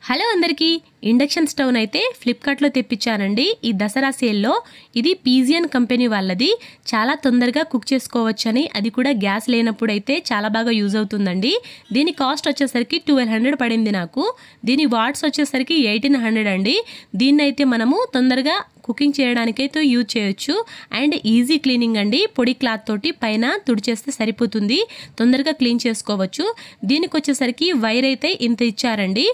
Hello అందరికీ induction stove అయితే ఫ్లిప్కార్ట్లో తెప్పించానండి ఈ దసరా సేల్లో. ఇది పీజియన్ కంపెనీ వాళ్ళది. చాలా తొందరగా కుక్ చేసుకోవచ్చని, అది కూడా గ్యాస్ లేనప్పుడు అయితే చాలా బాగా యూజ్ అవుతుందండి. దీని కాస్ట్ వచ్చేసరికి 1200 పడింది నాకు. దీని వాట్స్ వచ్చేసరికి 1800 అండి. దీన్ని అయితే మనము తొందరగా కుకింగ్ చేయడానికైతే యూజ్ చేయొచ్చు. అండ్ ఈజీ క్లీనింగ్ అండి. పొడి క్లాత్ తోటి పైన తుడిచేస్తే సరిపోతుంది, తొందరగా క్లీన్ చేసుకోవచ్చు. దీనికి వచ్చేసరికి వైర్ అయితే ఇంత ఇచ్చారండి.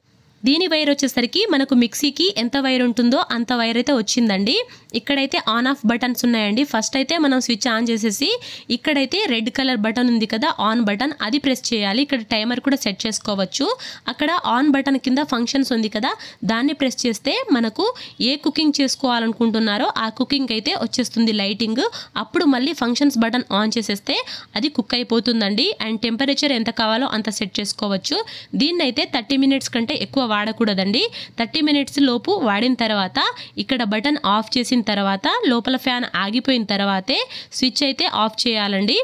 దీని వైర్ వచ్చేసరికి మనకు మిక్సీకి ఎంత వైర్ ఉంటుందో అంత వైర్ అయితే వచ్చిందండి. ఇక్కడైతే ఆన్ ఆఫ్ బటన్స్ ఉన్నాయండి. ఫస్ట్ అయితే మనం స్విచ్ ఆన్ చేసేసి ఇక్కడైతే రెడ్ కలర్ బటన్ ఉంది కదా, ఆన్ బటన్, అది ప్రెస్ చేయాలి. ఇక్కడ టైమర్ కూడా సెట్ చేసుకోవచ్చు. అక్కడ ఆన్ బటన్ కింద ఫంక్షన్స్ ఉంది కదా, దాన్ని ప్రెస్ చేస్తే మనకు ఏ కుకింగ్ చేసుకోవాలనుకుంటున్నారో ఆ కుకింగ్ అయితే వచ్చేస్తుంది లైటింగ్. అప్పుడు మళ్ళీ ఫంక్షన్స్ బటన్ ఆన్ చేసేస్తే అది కుక్ అయిపోతుందండి. అండ్ టెంపరేచర్ ఎంత కావాలో అంత సెట్ చేసుకోవచ్చు. దీన్ని అయితే 30 మినిట్స్ కంటే ఎక్కువ వాడకూడదండి. 30 మినిట్స్ లోపు వాడిన తర్వాత ఇక్కడ బటన్ ఆఫ్ చేసిన తర్వాత లోపల ఫ్యాన్ ఆగిపోయిన తర్వాతే స్విచ్ అయితే ఆఫ్ చేయాలండి.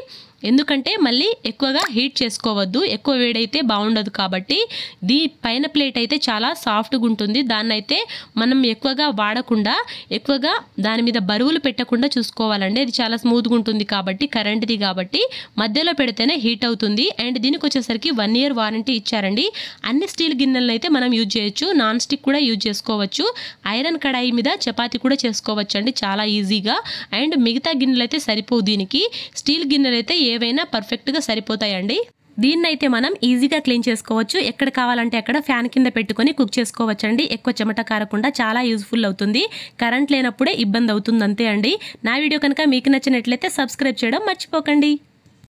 ఎందుకంటే మళ్ళీ ఎక్కువగా హీట్ చేసుకోవద్దు, ఎక్కువ వేడైతే బాగుండదు. కాబట్టి పైన ప్లేట్ అయితే చాలా సాఫ్ట్గా ఉంటుంది. దాన్ని అయితే మనం ఎక్కువగా వాడకుండా, ఎక్కువగా దాని మీద బరువులు పెట్టకుండా చూసుకోవాలండి. అది చాలా స్మూత్గా ఉంటుంది కాబట్టి, కరెంట్ది కాబట్టి మధ్యలో పెడితేనే హీట్ అవుతుంది. అండ్ దీనికి వచ్చేసరికి 1 ఇయర్ వారంటీ ఇచ్చారండి. అన్ని స్టీల్ గిన్నెలను అయితే మనం యూజ్ చేయొచ్చు, నాన్ స్టిక్ కూడా యూజ్ చేసుకోవచ్చు. ఐరన్ కడాయి మీద చపాతీ కూడా చేసుకోవచ్చు అండి చాలా ఈజీగా. అండ్ మిగతా గిన్నెలు అయితే సరిపోవు దీనికి. స్టీల్ గిన్నెలు అయితే ఏవైనా పర్ఫెక్ట్గా సరిపోతాయండి. దీన్నైతే మనం ఈజీగా క్లీన్ చేసుకోవచ్చు. ఎక్కడ కావాలంటే అక్కడ ఫ్యాన్ కింద పెట్టుకొని కుక్ చేసుకోవచ్చండి. ఎక్కువ చెమట కారకుండా చాలా యూజ్ఫుల్ అవుతుంది. కరెంట్ లేనప్పుడే ఇబ్బంది అవుతుంది అంతే అండి. నా వీడియో కనుక మీకు నచ్చినట్లయితే సబ్స్క్రైబ్ చేయడం మర్చిపోకండి.